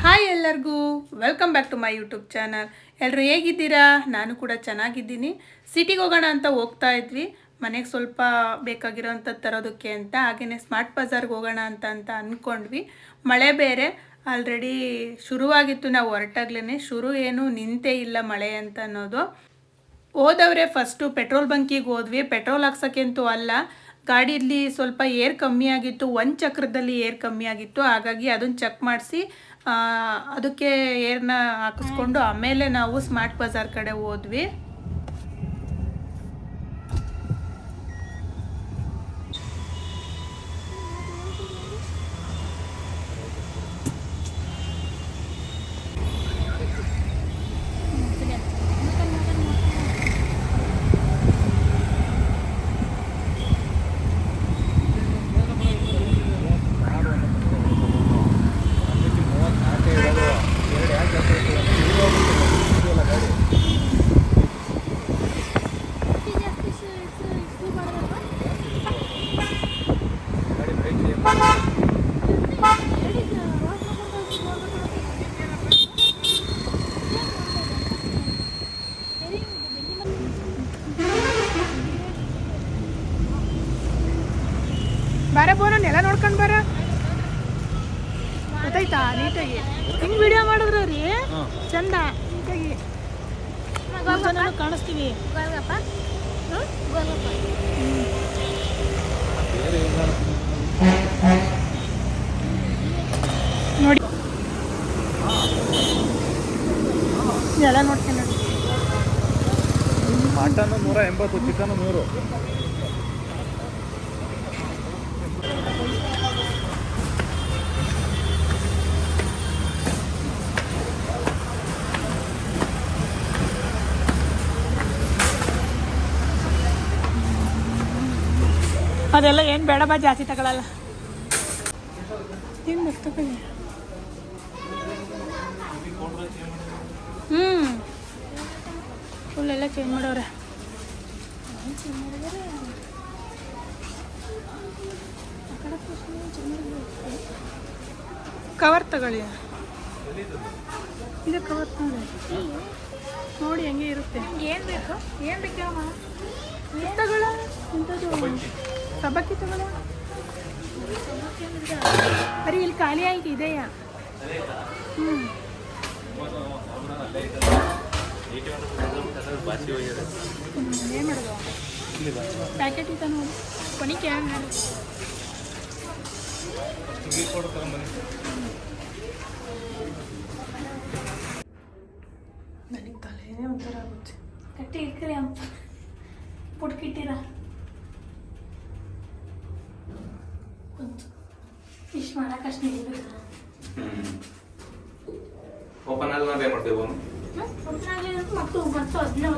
Hi ಎಲ್ಲರಿಗೂ welcome back to my YouTube channel. ಎಲ್ಲರೂ ಹೇಗಿದ್ದೀರಾ? ನಾನು ಕೂಡ ಚೆನ್ನಾಗಿದ್ದೀನಿ. ಸಿಟಿಗೆ ಹೋಗೋಣ ಅಂತ ಹೋಗ್ತಾ ಇದ್ವಿ, ಮನೆಗೆ ಸ್ವಲ್ಪ ಬೇಕಾಗಿರೋಂಥದ್ದು ತರೋದಕ್ಕೆ ಅಂತ. ಹಾಗೆಯೇ ಸ್ಮಾರ್ಟ್ ಬಜಾರ್ಗೆ ಹೋಗೋಣ ಅಂತ ಅಂದ್ಕೊಂಡ್ವಿ. ಮಳೆ ಬೇರೆ ಆಲ್ರೆಡಿ ಶುರುವಾಗಿತ್ತು. ನಾವು ಹೊರಟಾಗ್ಲೇ ಶುರು ಏನು ನಿಂತೇ ಇಲ್ಲ ಮಳೆ ಅಂತ ಅನ್ನೋದು. ಹೋದವ್ರೆ ಫಸ್ಟು ಪೆಟ್ರೋಲ್ ಬಂಕಿಗೆ ಹೋದ್ವಿ. ಪೆಟ್ರೋಲ್ ಹಾಕ್ಸೋಕ್ಕಂತೂ ಅಲ್ಲ, ಗಾಡಿಯಲ್ಲಿ ಸ್ವಲ್ಪ ಏರ್ ಕಮ್ಮಿ ಆಗಿತ್ತು, ಒಂದು ಚಕ್ರದಲ್ಲಿ ಏರ್ ಕಮ್ಮಿ ಆಗಿತ್ತು. ಹಾಗಾಗಿ ಅದನ್ನು ಚೆಕ್ ಮಾಡಿಸಿ ಅದಕ್ಕೆ ಏರ್ನ ಹಾಕಿಸ್ಕೊಂಡು ಆಮೇಲೆ ನಾವು ಸ್ಮಾರ್ಟ್ ಬಜಾರ್ ಕಡೆ ಹೋದ್ವಿ. ಬಾರ ಬೋನ ನೆಲ ನೋಡ್ಕೊಂಡು ಬರ, ಗೊತ್ತಾಯ್ತಾ? ನೀಟಾಗಿ ಹಿಂಗೆ ವಿಡಿಯೋ ಮಾಡಿದ್ರು ರೀ ಚಂದ, ನೀಟಾಗಿ ಕಾಣಿಸ್ತೀವಿ. ನೋಡಿ ನೆಲ ನೋಡ್ಕೊಂಡು ಮಟನ್ 180, ಚಿಕನ್ 100. ಅದೆಲ್ಲ ಏನು ಬೇಡ ಬಾ, ಜಾಸ್ತಿ ತಗೊಳಲ್ಲ. ಏನು ಮರ್ತಕೊಳ್ಳಿ. ಫುಲ್ಲೆಲ್ಲ ಚೇಂಜ್ ಮಾಡೋರೆ. ಕವರ್ ತಗೊಳ್ಳಿ, ಇದು ಕವರ್ ನೋಡಿ ಹೆಂಗೆ ಇರುತ್ತೆ. ಏನು ಬೇಕು? ಏನು ಬೇಕಮ್ಮ? ತಗೊಳ ಎಂಥದ್ದು ಸಬ್ಬಕ್ಕಿ ತಗೊಳ. ಬರೀ ಇಲ್ಲಿ ಖಾಲಿ ಆಯ್ತು, ಇದೆಯಾ? ಏನು ಮಾಡೋದು? ಪ್ಯಾಕೆಟ್ ಇತ್ತ ನೋಡಿ, ಕೊನೆ ಕ್ಯಾನ್ ಮಾಡಿ ನನಗೆ ತಲೆನೇ ಒಂಥರ ಆಗುತ್ತೆ. ಕಟ್ಟಿ ಇಟ್ಕರಿ ಅಪ್ಪ, ಪುಟ್ಕಿಟ್ಟಿರ ಫಿಶ್ ಮಾಡೋಕ್ಕಷ್ಟು ನೀಡಬೇಕು. ಓಪನ್ ಆಗಿ ನಾವೇ ಮಾಡ್ತೇವೆ. ಮತ್ತು ಅದನ್ನೇ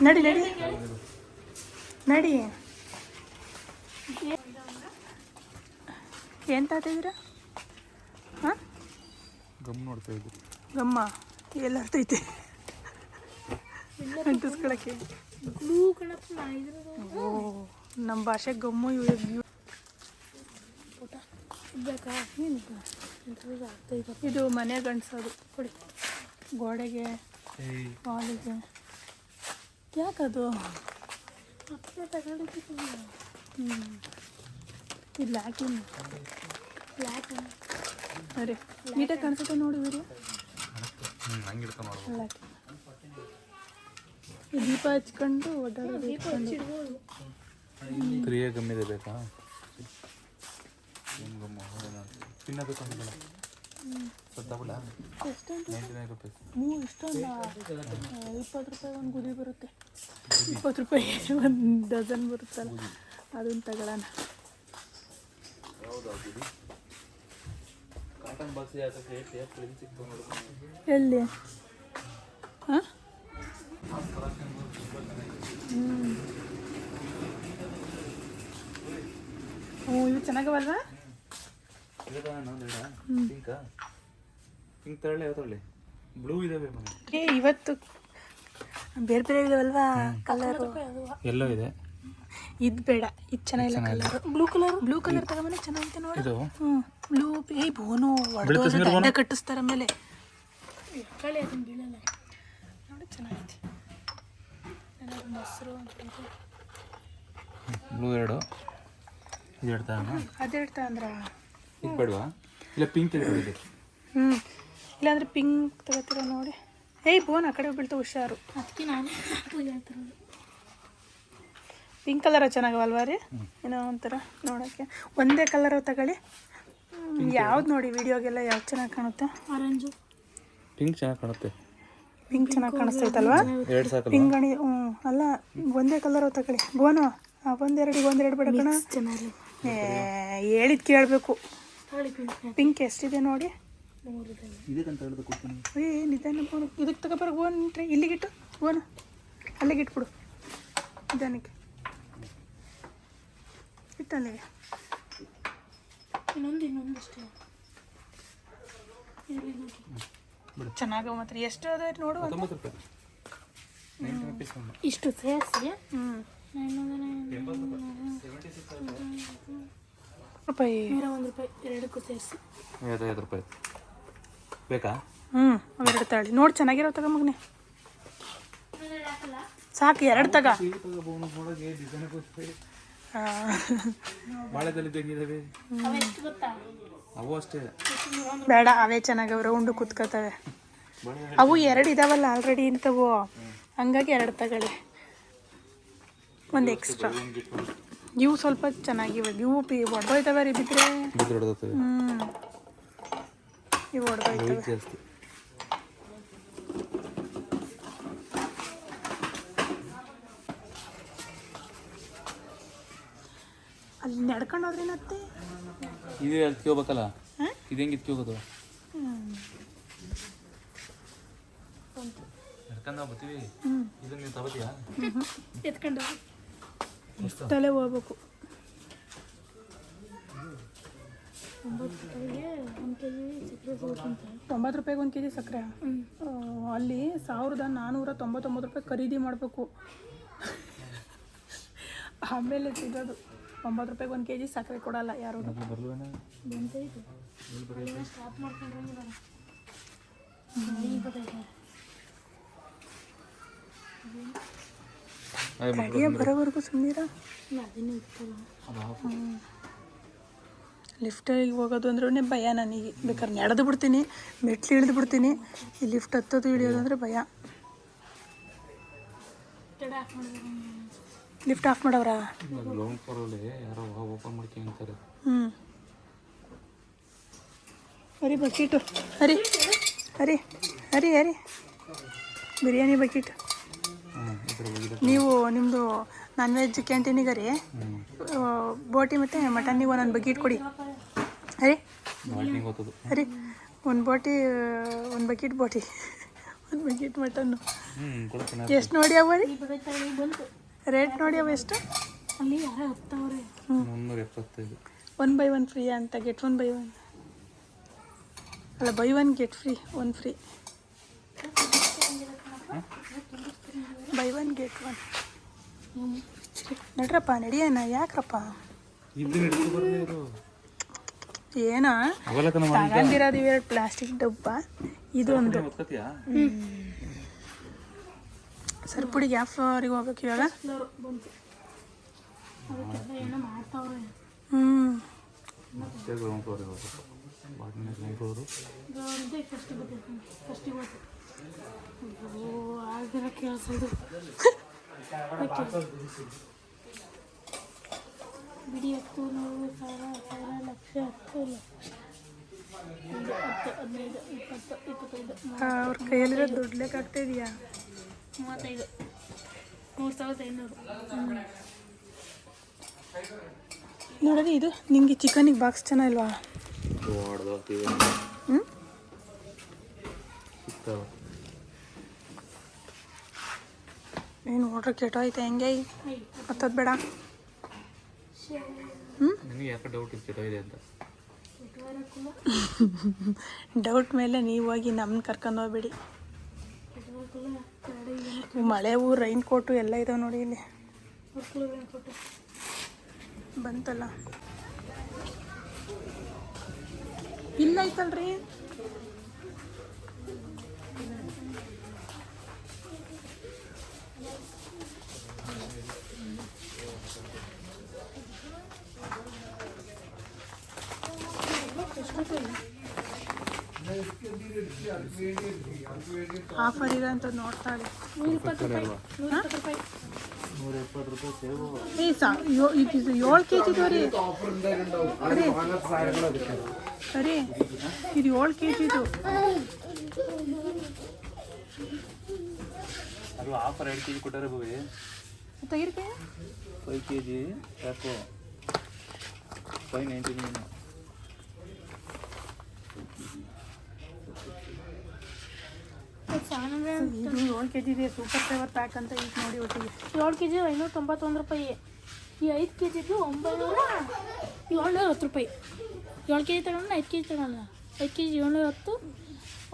ನಡಿ ನಡಿ ನಡಿ. ಏನು ತಾತಿದ್ದೀರ? ಹಾಂ, ಗಮ್ ನೋಡ್ತಾ ಇದ್ದೀವಿ. ಗಮ್ಮ ಎಲ್ಲ ಅರ್ತೈತೆ ಅಂಟಿಸ್ಕೊಳಕ್ಕೆ. ಓ, ನಮ್ಮ ಭಾಷೆ ಗಮ್ಮು. ಇದು ಮನೆ ಗಂಡ್ಸೋದು ಕೊಡಿ, ಗೋಡೆಗೆ ವಾಲಿಗೆ. ಯಾಕದು? ಇಲ್ಲ ಹಾಕಿ ಅರೆ ನೀಟಾಗಿ ಕಾಣಿಸುತ್ತೆ ನೋಡಿ ವಿಡಿಯೋ. ದೀಪ ಹಚ್ಕೊಂಡು ಓಡಾಡೋದು. ಕ್ರಿಯೆ ಗಮ್ಮಿದೆ ಬೇಕಾ? ತಿನ್ನಬೇಕು ಅಂತ ಸದ್ದಾಬಿಡ. ಇಷ್ಟೊಂದು 20 ರೂಪಾಯಿ ಒಂದು ಗುದಿ ಬರುತ್ತೆ. 20 ರೂಪಾಯಿ ಒಂದು ಡಜನ್ ಬರುತ್ತಲ್ಲ, ಅದನ್ನು ತಗೊಳ್ಳೋಣ. ಎಲ್ಲಿ? ಹಾಂ, ಇವು ಚೆನ್ನಾಗವಲ್ವಾ? ಪಿಂಕ್ ತರಳೆ, ಯಾವ ತರಳೆ? ಬ್ಲೂ ಇದಾವೆ ಇವತ್ತು ಬೇರೆ ಬೇರೆ ಇದಾವಲ್ವಾ ಕಲರ್. ಎಲ್ಲೋ ಇದೆ. ಇದು ಬೇಡ, ಇದು ಚೆನ್ನಾಗಿಲ್ಲ ಕಲರ್. ಬ್ಲೂ ಕಲರ್ ತಗೊಂಬನೆ ಚೆನ್ನಾಗೈತೆ ನೋಡಿ. ಇದು ಬ್ಲೂ ಬೋನು ಹೊಡೆದ ಕಟ್ಟಿಸ್ತಾರೆ ಆಮೇಲೆ ಕಳೆ ಅದನ್ನು ಬೀಳಲ್ಲ ನೋಡಿ, ಚೆನ್ನಾಗೈತೆ. ಮೊಸರು ಬ್ಲೂ ಎರಡು, ಇದು ಹೇಳ್ತಾ ಅದೆಡ್ತಾ ಅಂದ್ರೆ ಇದು ಬೇಡವಾ? ಇಲ್ಲ ಪಿಂಕ್ ತೆಗೆದು. ಇಲ್ಲಾಂದ್ರೆ ಪಿಂಕ್ ತಗೋತೀರ ನೋಡಿ. ಬೋನ್ ಆ ಕಡೆ ಬೀಳ್ತಾ ಹುಷಾರು. ಅದಕ್ಕೆ ನಾನು ಹೇಳ್ತಿರೋದು ಪಿಂಕ್ ಕಲರ ಚೆನ್ನಾಗಲ್ವಾ ರೀ? ಏನೋ ಒಂಥರ ನೋಡೋಕ್ಕೆ ಒಂದೇ ಕಲರ್ ತಗೊಳ್ಳಿ. ಯಾವ್ದು ನೋಡಿ ವಿಡಿಯೋಗೆಲ್ಲ ಯಾವ್ದು ಚೆನ್ನಾಗಿ ಕಾಣುತ್ತೆ? ಆರೆಂಜು. ಪಿಂಕ್ ಚೆನ್ನಾಗಿ ಕಾಣುತ್ತೆ. ಪಿಂಕ್ ಚೆನ್ನಾಗಿ ಕಾಣಿಸ್ತೈತಲ್ವಾ? ಎರಡು ಸಾಕಲ್ಲ? ಪಿಂಗಣಿ ಅಲ್ಲ, ಒಂದೇ ಕಲರ್ ತಗೊಳ್ಳಿ. ಬೋನು ಒಂದೆರಡು ಬೇಡ ಕಣ. ಹೇಳಿದ್ ಕೇಳಬೇಕು. ಪಿಂಕ್ ಎಷ್ಟಿದೆ ನೋಡಿ. ನಿಧಾನ ಬೋನು ಇದಕ್ಕೆ ತಗೋಬಾರ. ಬೋನ್ ಇಲ್ಲಿಗಿಟ್ಟು ಬೋನು ಅಲ್ಲಿಗೆ ಇಟ್ಬಿಡು. ನಿಧಾನಕ್ಕೆ ಇಟ್ಟು ಅಲ್ಲಿಗೆ. ಇನ್ನೊಂದಷ್ಟೇ ಚೆನ್ನಾಗ ಮಾತ್ರ. ಎಷ್ಟು ಅದ ನೋಡು. 90 ರೂಪಾಯಿ. ಇಷ್ಟು ಸೇರಿಸಿ ರೂಪಾಯಿ. 1 ರೂಪಾಯಿ ಎರಡಕ್ಕೂ ಸೇರಿಸಿ 5 ರೂಪಾಯಿ ಬೇಕಾ? ಅವೆರಡು ತಗೊಳ್ಳಿ ನೋಡಿ. ಚೆನ್ನಾಗಿರೋ ತಗೋ ಮಗನೆ, ಸಾಕು. ಎರಡು ತಗ. ಅವು ಅಷ್ಟೇ ಬೇಡ, ಅವೇ ಚೆನ್ನಾಗವ. ರೌಂಡು ಕುತ್ಕೋತವೆ. ಅವು ಎರಡು ಇದಾವಲ್ಲ ಆಲ್ರೆಡಿ ಇಂಥವು, ಹಂಗಾಗಿ ಎರಡು ತಗೊಳ್ಳಿ. ಒಂದು ಎಕ್ಸ್ಟ್ರಾ. ಇವು ಸ್ವಲ್ಪ ಚೆನ್ನಾಗಿವೆ. ಇವು ಒಡೆದೋಯ್ತವೆ ರೀ ಬಿದ್ದರೆ. ಇವು ಒಡೆದೋಯ್ತವೆ. ಅಲ್ಲಿ ನಡ್ಕೊಂಡು ಹೋದ್ರೇನತ್ತೆ? ಇದು ಎತ್ಕೋಬೇಕಲ್ಲ, ಇದು ಹೆಂಗೆ ಎತ್ಕೋಬೋದು? ನಡ್ಕೊಂಡು ಬರ್ತೀವಿ. ಇದನ್ನ ನೀವು ತಗೋತೀಯಾ? ಎತ್ಕೊಂಡು ತಲೆ ಹೋಗ್ಬೇಕು. 90 ರೂಪಾಯಿಗೆ 1 kg ಸಕ್ಕರೆ. ಅಲ್ಲಿ 1499 ರೂಪಾಯಿ ಖರೀದಿ ಮಾಡಬೇಕು. ಆಮೇಲೆ ಸಿಗೋದು 90 ರೂಪಾಯಿಗೆ 1 kg ಸಕ್ಕರೆ ಕೊಡಲ್ಲ ಯಾರು. ಬರೋವರೆಗೂ ಸುಮ್ಮೀರ. ಲಿಫ್ಟಿಗೆ ಹೋಗೋದು ಅಂದ್ರೆ ಭಯ ನನಗೆ. ಬೇಕಾದ್ರೆ ನಡೆದು ಬಿಡ್ತೀನಿ, ಮೆಟ್ಲು ಇಳಿದು ಬಿಡ್ತೀನಿ. ಈ ಲಿಫ್ಟ್ ಹತ್ತೋದು ಇಳಿಯೋದು ಅಂದರೆ ಭಯ. ಲಿಫ್ಟ್ ಆಫ್ ಮಾಡವ್ರಾ? ಹರಿ ಬಕೀಟು, ಹರಿ ಹರಿ ಹರಿ ಹರಿ ಬಿರಿಯಾನಿ ಬಕೀಟ್. ನೀವು ನಿಮ್ಮದು ನಾನ್ ವೆಜ್ ಕ್ಯಾಂಟೀನಿಗೆ ರೀ ಬೋಟಿ ಮತ್ತು ಮಟನ್ನಿಗೆ ಒಂದೊಂದು ಬಕೀಟ್ ಕೊಡಿ. ಹರಿ ಹರಿ ಒಂದು ಬಕೀಟ್ ಬೋಟಿ, 1 ಬಕೀಟ್ ಮಟನ್ನು. ಎಷ್ಟು ನೋಡಿ ಅವ ರೀ ರೇಟ್? ನೋಡಿ ಅವ ಎಷ್ಟು? ಅಲ್ಲಿ 375. 1 by 1 ಫ್ರೀ ಅಂತ. ಗೆಟ್ 1 by 1 ಅಲ್ಲ, by 1 get free, 1 free. By 1 get 1. ನಡ್ರಪ್ಪ, ನಡಿಯೋಣ. ಯಾಕ್ರಪ್ಪ ಏನ ತಗೊಂಡಿರೋದು? ಇವೆರಡು ಪ್ಲಾಸ್ಟಿಕ್ ಡಬ್ಬ, ಇದೊಂದು. ಸರ್ಪುಡಿಗೆ ಯಾವ ಫ್ಲೋರಿಗೆ ಹೋಗ್ಬೇಕು ಇವಾಗ? ಅವ್ರ ಕೈಯಲ್ಲಿರೋ ದುಡ್ಡು ಲೆಕ್ಕ ಆಗ್ತಾ ಇದೆಯಾ? 35, 3500. ನೋಡೋದು ಇದು ನಿಂಗೆ ಚಿಕನಿಗೆ ಬಾಕ್ಸ್ ಚೆನ್ನಾಗಿಲ್ವಾ? ಏನು ಆರ್ಡ್ರ್ ಕೆಟ್ಟೋಯ್ತು ಹೆಂಗೆ? ಮತ್ತದು ಬೇಡ. ಡೌಟ್ ಮೇಲೆ ನೀವು ಹೋಗಿ ನಮ್ಮನ್ನ ಕರ್ಕೊಂಡು ಹೋಗ್ಬೇಡಿ. ಮಳೆ ರೈನ್ ಕೋಟು ಎಲ್ಲ ಇದಾವೆ ನೋಡಿ ಇಲ್ಲಿ. ಬಂತಲ್ಲ ಇಲ್ಲ ಐತಲ್ರಿ. ಆಫರ್ ಇದೆ ಅಂತ ನೋಡ್ತಾಳೆ. 120 ರೂಪಾಯಿ. ಹಾ? 120 ರೂಪಾಯಿ ಸೇವು. ಇದು 7 kg ಇದು ರೀ. ಸರಿ ಇದು 7 kg ಇದು. ಅದು ಆಫರ್ 2 kg ಕೊಟ್ಟಾರೆ ಭವಿ. ತೆಗಿರ್ಕೆ 5 kg ಯಾಕೋ 599. ಇದು 7 kg ಇದೆ. ಸೂಪರ್ ಸೇವರ್ ಪ್ಯಾಕ್ ಅಂತ ಈಗ ನೋಡಿ ಒಟ್ಟಿಗೆ 7 kg 591 ರೂಪಾಯಿ. ಈ 5 kgದು 710 ರೂಪಾಯಿ. 7 kg ತಗೊಂಡು 5 kg ತಗೊಳ್ಳಲ್ಲ. 5 kg 710,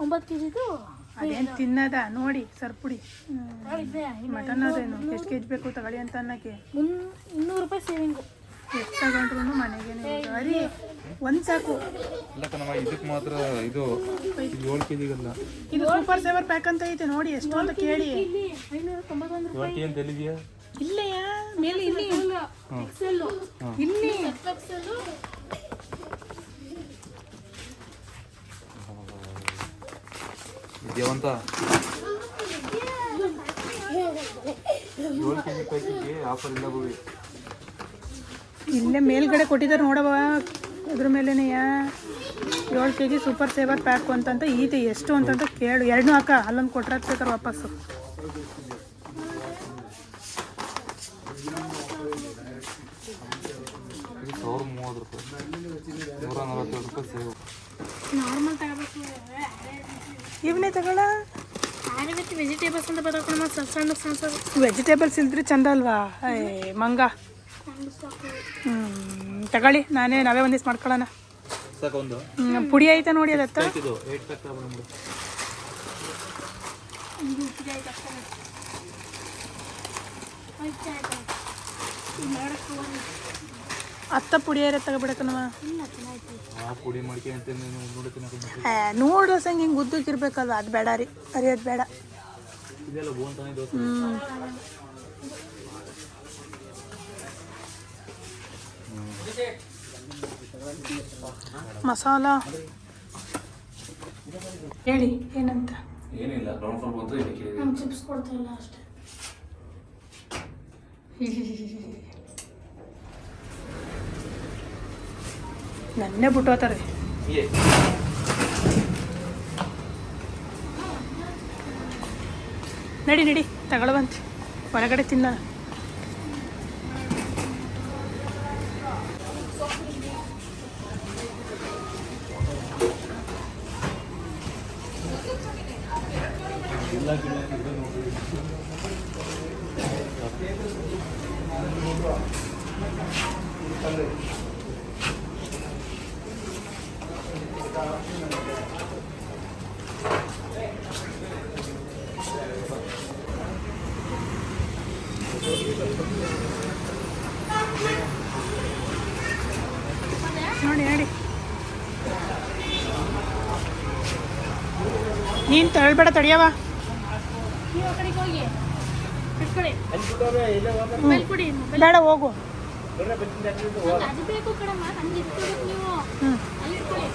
9 kgದು ಅದೇನು ತಿನ್ನದ ನೋಡಿ ಸರ್ಪುಡಿ ಮಟನ್ ಅದೇನು ಎಷ್ಟು ಕೆಜಿ ಬೇಕು ತಗೊಳ್ಳಿ ಅಂತ ಅನ್ನಕ್ಕೆ 200 ರೂಪಾಯಿ ಸೇವಿಂಗು. ಎಷ್ಟು ತಗೊಂಡ್ರು ಮನೆಗೇನೆ ಅರಿ ಒಂದು ಸಾಕು. ಇಲ್ಲ ಕಣಮ್ಮ, ಇದಕ್ಕೆ ಮಾತ್ರ ಇದು 7 kg ಅಲ್ಲ. ಇದು ಸೂಪರ್ ಸೇವರ್ ಪ್ಯಾಕ್ ಅಂತ ಐತೆ ನೋಡಿ ಎಷ್ಟು ಅಂತ ಕೇಳಿ. ಇಲ್ಲಿ 591 7 ರೂಪಾಯಿ. kg ಅಂತ ಎಲ್ಲಿದೆಯಾ? ಇಲ್ಲಯ್ಯ ಮೇಲೆ ಇಲ್ಲಿ ಎಕ್ಸೆಲ್ ಇಲ್ಲಿ ಎಕ್ಸೆಲ್ ವಿದ್ಯಾವಂತ 7 kg ಪ್ಯಾಕಿಗೆ ಆಫರ್ ಇಲ್ಲ ಭವಿ. ಇಲ್ಲೇ ಮೇಲ್ಗಡೆ ಕೊಟ್ಟಿದ್ದಾರೆ ನೋಡವ ಅದ್ರ ಮೇಲೆನೆಯ 7 kg ಸೂಪರ್ ಸೇವರ್ ಪ್ಯಾಕ್ ಅಂತಂತ ಈತೆ ಎಷ್ಟು ಅಂತಂತ ಕೇಳು. 2 ಹಾಕ ಅಲ್ಲೊಂದು ಕೊಟ್ರೆ ಬೇಕಾರೆ ವಾಪಸ್ಸು. ಇದು 1030 ರೂಪಾಯಿ. 147 ರೂಪಾಯಿ ಸೇವು. ನಾರ್ಮಲ್ ತಗೋಬೇಕು. ಇವನೇ ತಗೊಳ. ಆಯುರ್ವೇದ ವೆಜಿಟೇಬಲ್ಸ್ ಅಂತ ಬರೋಣ ಸಣ್ಣ ಸಣ್ಣ ವೆಜಿಟೇಬಲ್ಸ್ ಇಲ್ದ್ರೆ ಚಂದ ಅಲ್ವಾ ಮಂಗ. ತಗೊಳ್ಳಿ ನಾವೇ ಒಂದಿವ್ಸ ಮಾಡ್ಕೊಳ್ಳೋಣ. ಸಾಕು ಒಂದು ಪುಡಿ ಐತೆ ನೋಡಿ ಅದತ್ತ. ಇದು 8 ಪ್ಯಾಕ್ ತಗೊಂಡು ಅತ್ತ ಪುಡಿ ಏರ ತಗೋಬಿಡಕನವ. ಆ ಪುಡಿ ಮಾಡ್ಕೆ ಅಂತ ನೋಡ್ತೀನಿ. ನೂಡಲ್ಸ್ ಹಂಗೆ ಹಿಂಗೆ ಉದ್ದಕ್ಕಿರ್ಬೇಕಲ್ವ ಅದು ಬೇಡ ರೀ. ಅರಿಯೋದು ಬೇಡ. ಇದೆಲ್ಲ ಬೋಂತಾನೆ ದೋಸೆ. ಮಸಾಲ ಹೇಳಿ ಏನಂತ. ಏನಿಲ್ಲ ಗ್ರೌಂಡ್ ಫ್ಲೋರ್ ಬಂತು ಇದಕ್ಕೆ ನಮ್ಮ ಚಿಪ್ಸ್ ಕೊಡ್ತಾ ಇಲ್ಲ ಅಷ್ಟೇ. ನನ್ನೇ ಬಿಟ್ಟೋತಾರೆ. ನಡಿ ತಗೊಳ್ವಂತೆ ಹೊರಗಡೆ ತಿನ್ನ. ನೋಡಿ ನೀನು ತಳ್ಬೇಡ ತಡಿಯವ. ನೀವು ಆ ಕಡೆಗೆ ಹೋಗಿ ಇಟ್ಕೊಳ್ಳಿ. ಮೊಬೈಲ್ ಕೊಡಿ. ಬೇಡ ಹೋಗು. ಅದು ಬೇಕು ಕಡಮ್ಮ, ಹಂಗೆ ಇಟ್ಕೊಬೇಕು ನೀವು. ಅಲ್ಲಿ ಇಟ್ಕೊಳ್ಳಿ.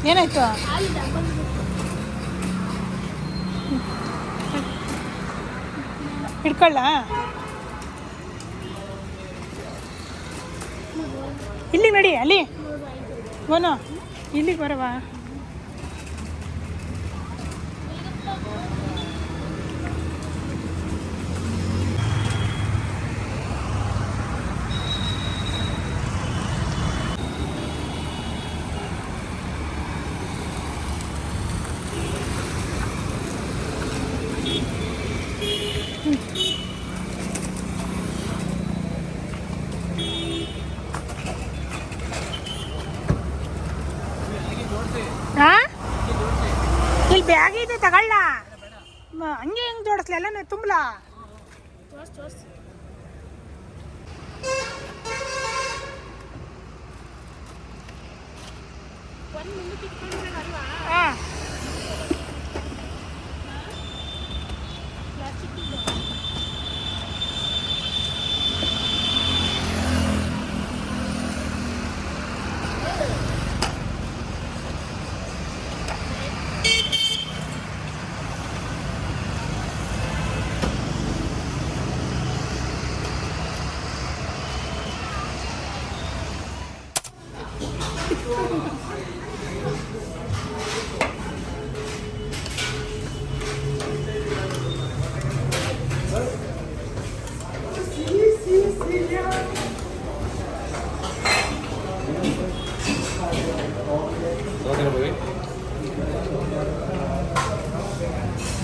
ಏನಾಯ್ತು? ಹಿಡ್ಕೊಳ್ಳ. ಇಲ್ಲಿ ನಡಿ ಅಲ್ಲಿ ಗೋನು ಇಲ್ಲಿಗೆ ಬರವಾ. ಬ್ಯಾಗ್ ಇದೆ ತಗೊಳ್ಳ ಹಂಗೆ ಹೆಂಗೆ ಜೋಡಿಸ್ಲಿ ಎಲ್ಲ ತುಂಬಲಾ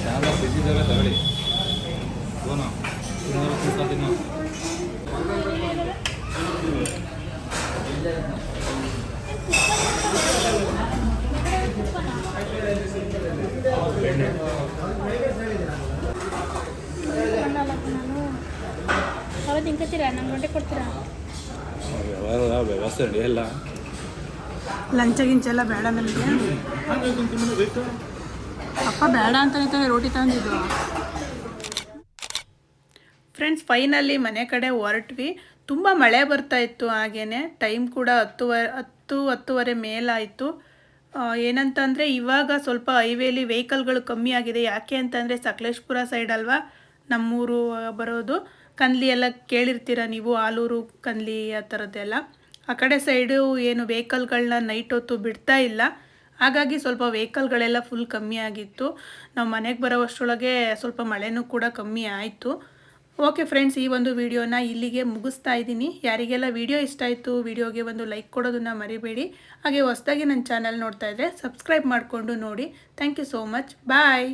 చాలా బిజీగా తగలి పోనా తిన్నా ಅವತ್ತು ಹಿಂಕತ್ತೀರಾ ನಂಗೆ ಗಂಟೆ ಕೊಡ್ತೀರಾ ವ್ಯವಸ್ಥೆ ಅಡಿ ಎಲ್ಲ ಲಂಚ ಗಿಂಚೆಲ್ಲ ಬೇಡ ನನಗೆ ಅಪ್ಪ ಬೇಡ ಅಂತ ಹೇಳ್ತಾರೆ ರೋಟಿ ತಂದಿದ್ದು. ಫ್ರೆಂಡ್ಸ್ ಫೈನಲಿ ಮನೆ ಕಡೆ ಹೊರಟ್ವಿ. ತುಂಬ ಮಳೆ ಬರ್ತಾ ಇತ್ತು, ಹಾಗೇ ಟೈಮ್ ಕೂಡ 10:30 ಮೇಲಾಯಿತು. ಏನಂತಂದರೆ ಇವಾಗ ಸ್ವಲ್ಪ ಹೈವೇಲಿ ವೆಹಿಕಲ್ಗಳು ಕಮ್ಮಿ ಆಗಿದೆ. ಯಾಕೆ ಅಂತಂದರೆ ಸಕಲೇಶ್ಪುರ ಸೈಡ್ ಅಲ್ವಾ ನಮ್ಮೂರು ಬರೋದು. ಕನ್ಲಿ ಎಲ್ಲ ಕೇಳಿರ್ತೀರ ನೀವು, ಆಲೂರು ಕನ್ಲಿ ಆ ಥರದ್ದೆಲ್ಲ. ಆ ಕಡೆ ಸೈಡು ಏನು ವೆಹಿಕಲ್ಗಳನ್ನ ನೈಟ್ ಹೊತ್ತು ಬಿಡ್ತಾ ಇಲ್ಲ. ಹಾಗಾಗಿ ಸ್ವಲ್ಪ ವೆಹಿಕಲ್ಗಳೆಲ್ಲ ಫುಲ್ ಕಮ್ಮಿ ಆಗಿತ್ತು. ನಾವು ಮನೆಗೆ ಬರೋ ಅಷ್ಟರೊಳಗೆ ಸ್ವಲ್ಪ ಮಳೆನೂ ಕೂಡ ಕಮ್ಮಿ ಆಯಿತು. ಓಕೆ ಫ್ರೆಂಡ್ಸ್, ಈ ಒಂದು ವಿಡಿಯೋನ ಇಲ್ಲಿಗೆ ಮುಗಿಸ್ತಾ ಇದ್ದೀನಿ. ಯಾರಿಗೆಲ್ಲ ವಿಡಿಯೋ ಇಷ್ಟ ಆಯಿತು ವಿಡಿಯೋಗೆ ಒಂದು ಲೈಕ್ ಕೊಡೋದನ್ನು ಮರಿಬೇಡಿ. ಹಾಗೆ ಹೊಸದಾಗಿ ನನ್ನ ಚಾನಲ್ ನೋಡ್ತಾ ಇದ್ದರೆ ಸಬ್ಸ್ಕ್ರೈಬ್ ಮಾಡಿಕೊಂಡು ನೋಡಿ. Thank you so much. Bye.